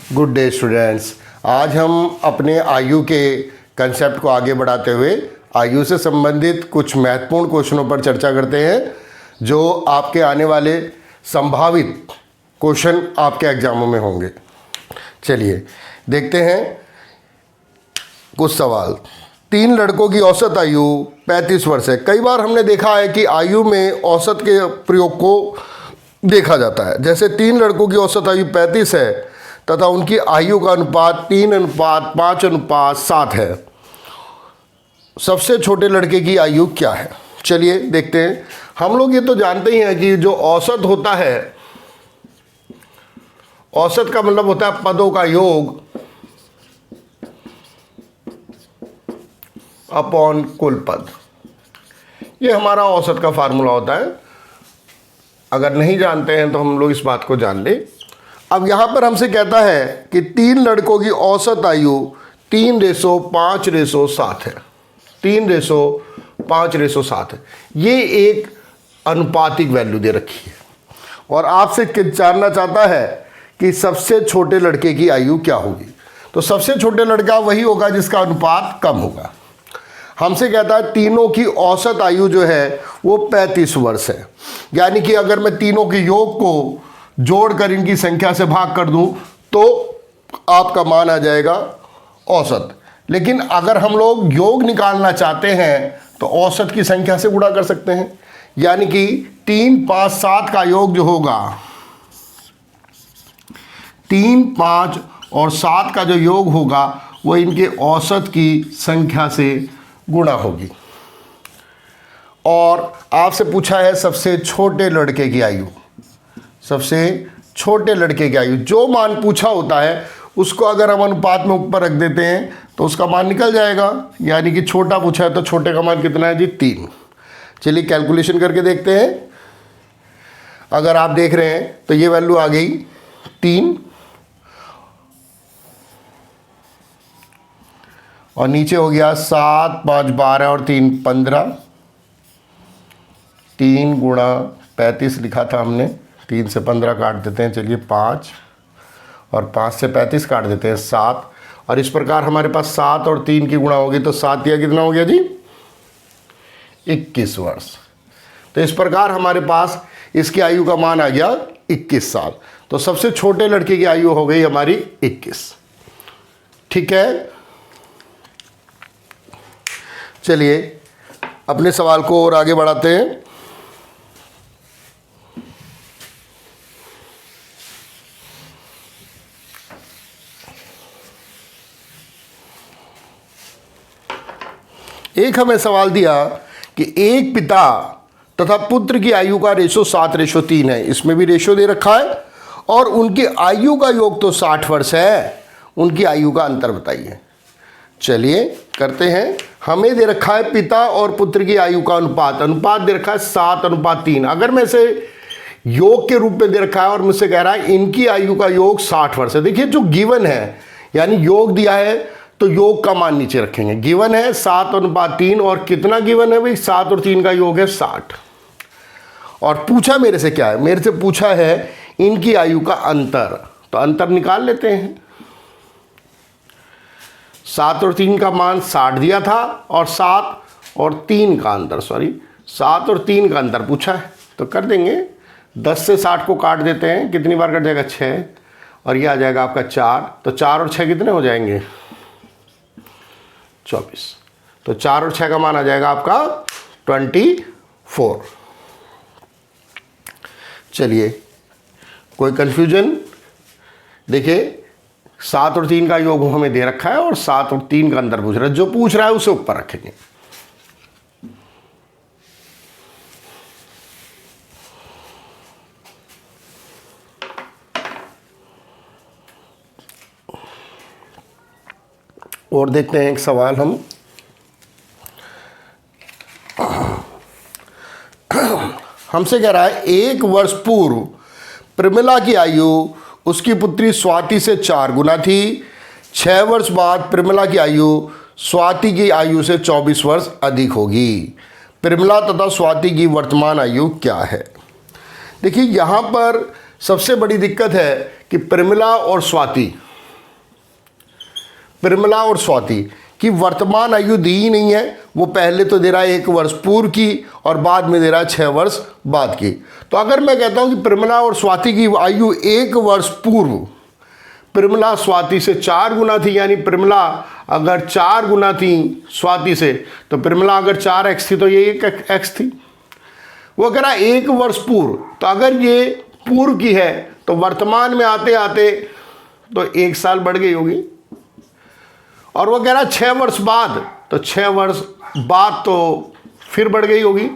Good day students. आज हम अपने आयु के कंसेप्ट को आगे बढ़ाते हुए आयु से संबंधित कुछ महत्वपूर्ण क्वेश्चनों पर चर्चा करते हैं जो आपके आने वाले संभावित क्वेश्चन आपके एग्जामों में होंगे। चलिए देखते हैं कुछ सवाल। 3 लड़कों की औसत आयु 35 वर्ष है। कई बार हमने देखा है कि आयु में औसत के प्रयोग को देखा जाता है। जैसे 3 लड़कों की औसत आयु 35 है तथा उनकी आयु का अनुपात 3:5:7 है। सबसे छोटे लड़के की आयु क्या है? चलिए देखते हैं। हम लोग ये तो जानते ही हैं कि जो औसत होता है, औसत का मतलब होता है पदों का योग अपॉन कुल पद। ये हमारा औसत का फार्मूला होता है। अगर नहीं जानते हैं तो हम लोग इस बात को जान लें। अब यहाँ पर हमसे कहता है कि 3 लड़कों की औसत आयु 3:5:7 है। 3:5:7 है। ये एक अनुपातिक वैल्यू दे रखी है और आपसे जानना चाहता है कि सबसे छोटे लड़के की आयु क्या होगी। तो सबसे छोटे लड़का वही होगा जिसका अनुपात कम होगा। हमसे कहता है तीनों की औसत आयु जो है वो 35 वर्ष है। यानी कि अगर मैं तीनों के योग को जोड़कर इनकी संख्या से भाग कर दूं तो आपका मान आ जाएगा औसत। लेकिन अगर हम लोग योग निकालना चाहते हैं तो औसत की संख्या से गुणा कर सकते हैं। यानी कि 3, 5, 7 का योग जो होगा, 3, 5 और 7 का जो योग होगा वो इनके औसत की संख्या से गुणा होगी। और आपसे पूछा है सबसे छोटे लड़के की आयु। सबसे छोटे लड़के की आयु, जो मान पूछा होता है उसको अगर हम अनुपात में ऊपर रख देते हैं तो उसका मान निकल जाएगा। यानी कि छोटा पूछा है तो छोटे का मान कितना है जी? 3। चलिए कैलकुलेशन करके देखते हैं। अगर आप देख रहे हैं तो ये वैल्यू आ गई 3 और नीचे हो गया 7, 5, 12 और 3, 15। 3 गुणा 35 लिखा था हमने। 3 से 15 काट देते हैं, चलिए 5, और 5 से 35 काट देते हैं 7। और इस प्रकार हमारे पास 7 और 3 की गुणा होगी तो 7 या कितना हो गया जी? 21 वर्ष। तो इस प्रकार हमारे पास इसकी आयु का मान आ गया 21 साल। तो सबसे छोटे लड़के की आयु हो गई हमारी 21। ठीक है, चलिए अपने सवाल को और आगे बढ़ाते हैं। एक हमें सवाल दिया कि एक पिता तथा पुत्र की आयु का रेशो 7:3 है। इसमें भी रेशो दे रखा है और उनकी आयु का योग तो 60 वर्ष है। उनकी आयु का अंतर बताइए। चलिए करते हैं। हमें दे रखा है पिता और पुत्र की आयु का अनुपात। अनुपात दे रखा है 7:3। अगर मैं इसे योग के रूप में दे रखा है और मुझसे कह रहा है इनकी आयु का योग 60 वर्ष है। देखिए जो गिवन है, यानी योग दिया है तो योग का मान नीचे रखेंगे। गिवन है 7:3 और कितना गिवन है भाई? 7 और 3 का योग है 60। और पूछा मेरे से क्या है? मेरे से पूछा है इनकी आयु का अंतर। तो अंतर निकाल लेते हैं। 7 और 3 का मान 60 दिया था और 7 और 3 का अंतर, 7 और 3 का अंतर पूछा है तो कर देंगे। 10 से 60 को काट देते हैं, कितनी बार कट जाएगा? 6, और ये आ जाएगा आपका 4। तो 4 और 6 कितने हो जाएंगे? 24। तो 4 और 6 का मान आ जाएगा आपका 24। चलिए कोई कंफ्यूजन? देखिए 7 और 3 का योग हमें दे रखा है और 7 और 3 का अंतर पूछ रहा है। जो पूछ रहा है उसे ऊपर रखेंगे। और देखते हैं एक सवाल हम। हमसे कह रहा है 1 वर्ष पूर्व प्रमिला की आयु उसकी पुत्री स्वाति से 4 गुना थी। 6 वर्ष बाद प्रमिला की आयु स्वाति की आयु से 24 वर्ष अधिक होगी। प्रमिला तथा स्वाति की वर्तमान आयु क्या है? देखिए यहाँ पर सबसे बड़ी दिक्कत है कि प्रमिला और स्वाति प्रमिला और स्वाति की वर्तमान आयु दी ही नहीं है। वो पहले तो दे रहा है 1 वर्ष पूर्व की और बाद में दे रहा है 6 वर्ष बाद की। तो अगर मैं कहता हूं कि प्रमिला और स्वाति की आयु 1 वर्ष पूर्व प्रमिला स्वाति से 4 गुना थी, यानी प्रमिला अगर 4 गुना थी स्वाति से, तो प्रमिला अगर 4x थी तो ये 1x थी। वो कह रहा 1 वर्ष पूर्व, तो अगर ये पूर्व की है तो वर्तमान में आते आते तो 1 साल बढ़ गई होगी। और वो कह रहा 6 वर्ष बाद, तो 6 वर्ष बाद तो फिर बढ़ गई होगी।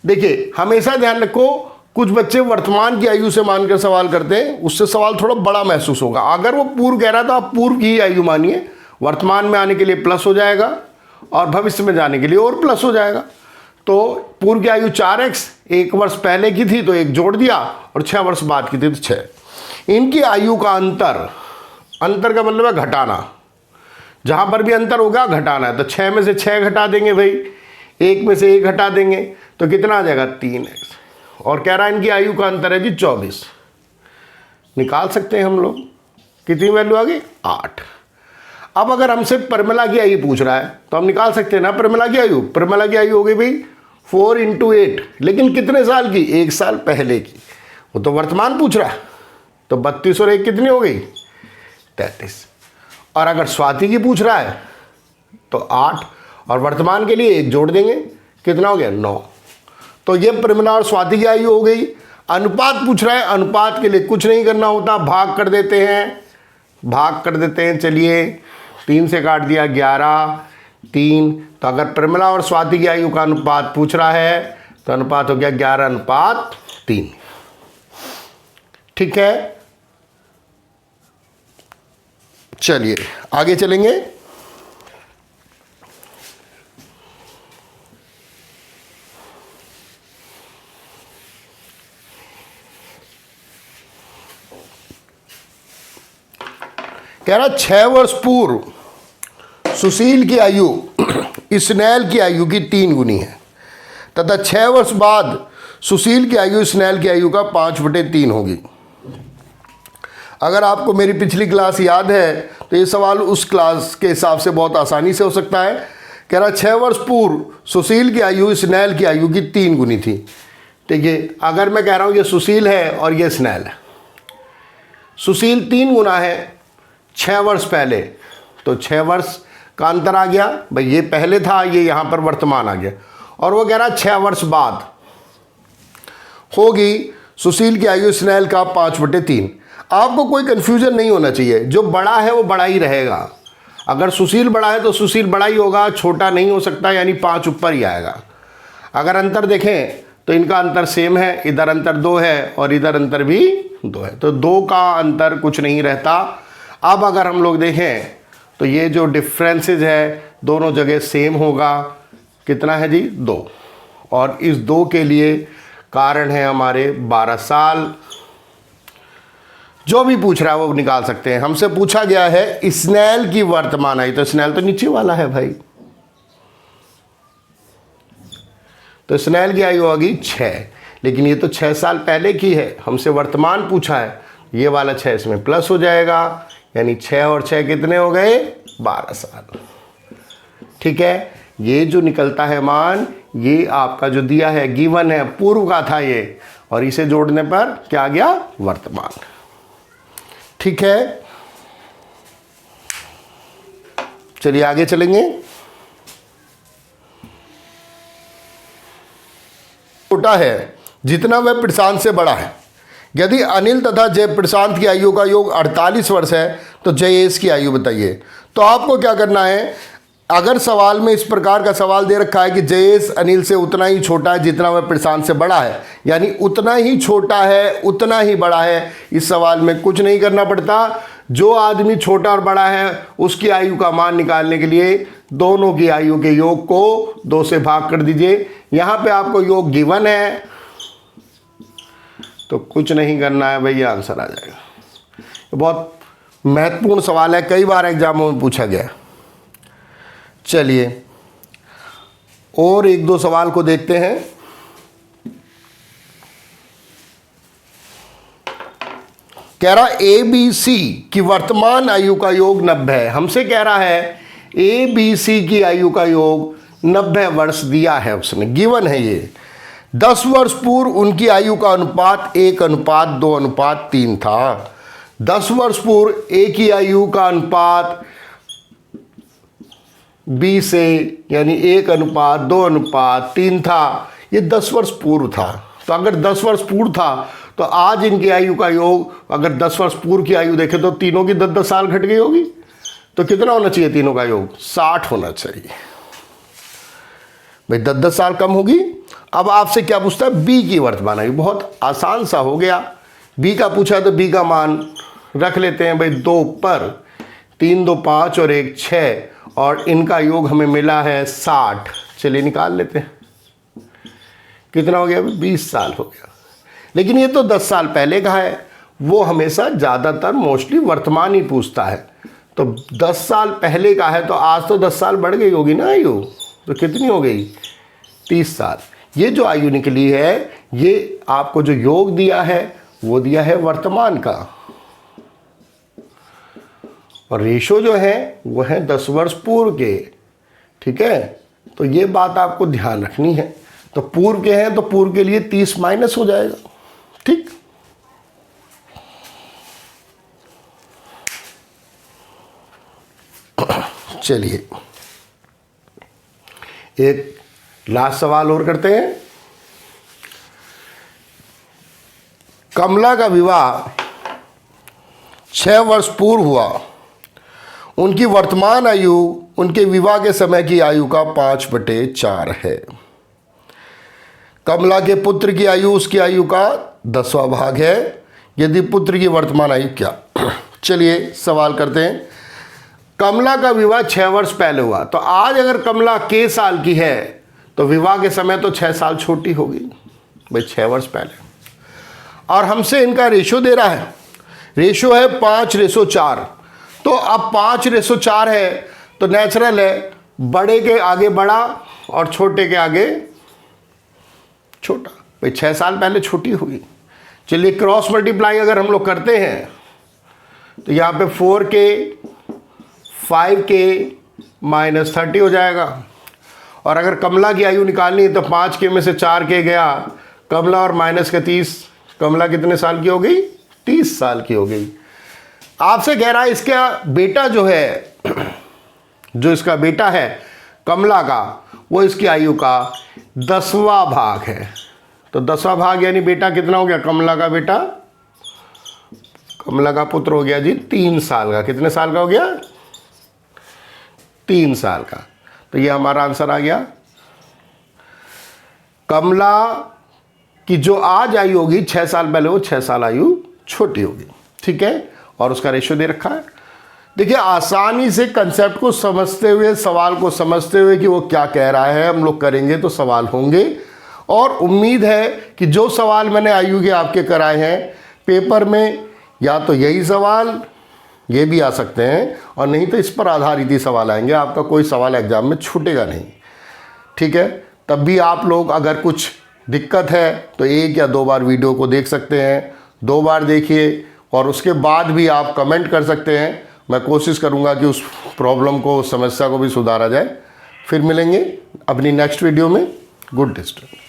देखिए हमेशा ध्यान रखो, कुछ बच्चे वर्तमान की आयु से मानकर सवाल करते हैं, उससे सवाल थोड़ा बड़ा महसूस होगा। अगर वो पूर्व कह रहा था, आप पूर्व की आयु मानिए, वर्तमान में आने के लिए प्लस हो जाएगा और भविष्य में जाने के लिए और प्लस हो जाएगा। तो पूर्व की आयु 4x, 1 वर्ष पहले की थी तो 1 जोड़ दिया, और 6 वर्ष बाद की थी तो 6। इनकी आयु का अंतर का मतलब है घटाना, जहां पर भी अंतर होगा घटाना है। तो 6 में से 6 घटा देंगे भाई, 1 में से 1 घटा देंगे, तो कितना आ जाएगा 3x। और कह रहा है इनकी आयु का अंतर है जी 24। निकाल सकते हैं हम लोग, कितनी वैल्यू आ गई 8। अब अगर हमसे प्रमिला की आयु पूछ रहा है तो हम निकाल सकते हैं ना प्रमिला की आयु। प्रमिला की आयु हो गई भाई 4 × 8, लेकिन कितने साल की, 1 साल पहले की। वो तो वर्तमान पूछ रहा है, तो 32 और 1 कितनी हो गई 33। और अगर स्वाति की पूछ रहा है तो 8, और वर्तमान के लिए 1 जोड़ देंगे, कितना हो गया 9। तो ये प्रमिला और स्वाति की आयु हो गई। अनुपात पूछ रहा है, अनुपात के लिए कुछ नहीं करना होता, भाग कर देते हैं। चलिए 3 से काट दिया 11, 3। तो अगर प्रमिला और स्वाति की आयु का अनुपात पूछ रहा है तो अनुपात हो गया 11:3। ठीक है, चलिए आगे चलेंगे। कह रहा 6 वर्ष पूर्व सुशील की आयु स्नेल की आयु की 3 गुनी है, तथा 6 वर्ष बाद सुशील की आयु स्नेल की आयु का 5/3 होगी। अगर आपको मेरी पिछली क्लास याद है तो ये सवाल उस क्लास के हिसाब से बहुत आसानी से हो सकता है। कह रहा 6 वर्ष पूर्व सुशील की आयु स्नेल की आयु की 3 गुनी थी। ठीक है, अगर मैं कह रहा हूँ ये सुशील है और ये स्नेल है, सुशील 3 गुना है 6 वर्ष पहले, तो 6 वर्ष का अंतर आ गया भाई, ये पहले था, ये यहाँ पर वर्तमान आ गया। और वो कह रहा 6 वर्ष बाद होगी सुशील की आयु स्नेल का 5/3। आपको कोई कंफ्यूजन नहीं होना चाहिए, जो बड़ा है वो बड़ा ही रहेगा। अगर सुशील बड़ा है तो सुशील बड़ा ही होगा, छोटा नहीं हो सकता, यानी 5 ऊपर ही आएगा। अगर अंतर देखें तो इनका अंतर सेम है, इधर अंतर 2 है और इधर अंतर भी 2 है, तो 2 का अंतर कुछ नहीं रहता। अब अगर हम लोग देखें तो ये जो डिफरेंसेस है दोनों जगह सेम होगा। कितना है जी 2, और इस 2 के लिए कारण है हमारे 12 साल। जो भी पूछ रहा है वो निकाल सकते हैं। हमसे पूछा गया है स्नेल की वर्तमान आयु, तो स्नेल तो नीचे वाला है भाई, तो स्नेल की आयु होगी 6, लेकिन ये तो 6 साल पहले की है, हमसे वर्तमान पूछा है, ये वाला 6 इसमें प्लस हो जाएगा, यानी 6 और 6 कितने हो गए 12 साल। ठीक है, ये जो निकलता है मान, ये आपका जो दिया है गिवन है, पूर्व का था ये, और इसे जोड़ने पर क्या आ गया वर्तमान। ठीक है, चलिए आगे चलेंगे। छोटा है जितना वह प्रशांत से बड़ा है। यदि अनिल तथा जय प्रशांत की आयु का योग 48 वर्ष है तो जयेश की आयु बताइए। तो आपको क्या करना है, अगर सवाल में इस प्रकार का सवाल दे रखा है कि जयेश अनिल से उतना ही छोटा है जितना वह प्रशांत से बड़ा है, यानी उतना ही छोटा है उतना ही बड़ा है, इस सवाल में कुछ नहीं करना पड़ता। जो आदमी छोटा और बड़ा है उसकी आयु का मान निकालने के लिए दोनों की आयु के योग को 2 से भाग कर दीजिए। यहाँ पे आपको योग गिवन है तो कुछ नहीं करना है भैया, आंसर आ जाएगा। बहुत महत्वपूर्ण सवाल है, कई बार एग्जामों में पूछा गया। चलिए और 1-2 सवाल को देखते हैं। कह रहा ए बी सी की वर्तमान आयु का योग 90 है। हमसे कह रहा है ए बी सी की आयु का योग 90 वर्ष दिया है उसने, गिवन है ये। 10 वर्ष पूर्व उनकी आयु का अनुपात 1:2:3 था। 10 वर्ष पूर्व ए की आयु का अनुपात बी से यानी 1:2:3 था। ये 10 वर्ष पूर्व था। तो अगर 10 वर्ष पूर्व था तो आज इनकी आयु का योग, अगर 10 वर्ष पूर्व की आयु देखें तो तीनों की 10-10 साल घट गई होगी। तो कितना होना चाहिए तीनों का योग? 60 होना चाहिए भाई, 10-10 साल कम होगी। अब आपसे क्या पूछता है? बी की वर्तमान आयु। बहुत आसान सा हो गया। बी का पूछा तो बी का मान रख लेते हैं भाई 2 पर 3 2 5 और 1 6, और इनका योग हमें मिला है 60। चलिए निकाल लेते हैं कितना हो गया? 20 साल हो गया। लेकिन ये तो 10 साल पहले का है, वो हमेशा ज़्यादातर मोस्टली वर्तमान ही पूछता है। तो 10 साल पहले का है तो आज तो 10 साल बढ़ गई होगी ना आयु। तो कितनी हो गई? 30 साल। ये जो आयु निकली है, ये आपको जो योग दिया है वो दिया है वर्तमान का, और रेशो जो है वो है 10 वर्ष पूर्व के। ठीक है, तो ये बात आपको ध्यान रखनी है। तो पूर्व के हैं तो पूर्व के लिए 30 माइनस हो जाएगा। ठीक, चलिए एक लास्ट सवाल और करते हैं। कमला का विवाह 6 वर्ष पूर्व हुआ। उनकी वर्तमान आयु उनके विवाह के समय की आयु का 5/4 है। कमला के पुत्र की आयु उसकी आयु का 10वां भाग है। यदि पुत्र की वर्तमान आयु क्या? चलिए सवाल करते हैं। कमला का विवाह 6 वर्ष पहले हुआ, तो आज अगर कमला के साल की है तो विवाह के समय तो 6 साल छोटी होगी भाई, 6 वर्ष पहले। और हमसे इनका रेशो दे रहा है, रेशो है 5:4। तो अब 5:4 है तो नेचुरल है बड़े के आगे बड़ा और छोटे के आगे छोटा भाई, 6 साल पहले छोटी होगी। चलिए क्रॉस मल्टीप्लाई अगर हम लोग करते हैं तो यहाँ पे 4k 5k -30 हो जाएगा। और अगर कमला की आयु निकालनी है तो 5k में से 4k गया, कमला और माइनस के 30, कमला कितने साल की हो गई? 30 साल की हो गई। आपसे कह रहा है इसका बेटा जो है, जो इसका बेटा है कमला का, वो इसकी आयु का 10वां भाग है। तो 10वां भाग यानी बेटा कितना हो गया? कमला का बेटा, कमला का पुत्र हो गया जी 3 साल का। कितने साल का हो गया? 3 साल का। तो ये हमारा आंसर आ गया। कमला की जो आज आयु होगी 6 साल पहले, वो 6 साल आयु छोटी होगी। ठीक है, और उसका रेशो दे रखा है। देखिए आसानी से कंसेप्ट को समझते हुए, सवाल को समझते हुए कि वो क्या कह रहा है हम लोग करेंगे तो सवाल होंगे। और उम्मीद है कि जो सवाल मैंने आयु के आपके कराए हैं पेपर में, या तो यही सवाल, ये भी आ सकते हैं, और नहीं तो इस पर आधारित ही सवाल आएंगे। आपका कोई सवाल एग्जाम में छूटेगा नहीं। ठीक है, तब भी आप लोग अगर कुछ दिक्कत है तो 1 या 2 बार वीडियो को देख सकते हैं। 2 बार देखिए और उसके बाद भी आप कमेंट कर सकते हैं। मैं कोशिश करूंगा कि उस प्रॉब्लम को, उस समस्या को भी सुधारा जाए। फिर मिलेंगे अपनी नेक्स्ट वीडियो में। Good day student.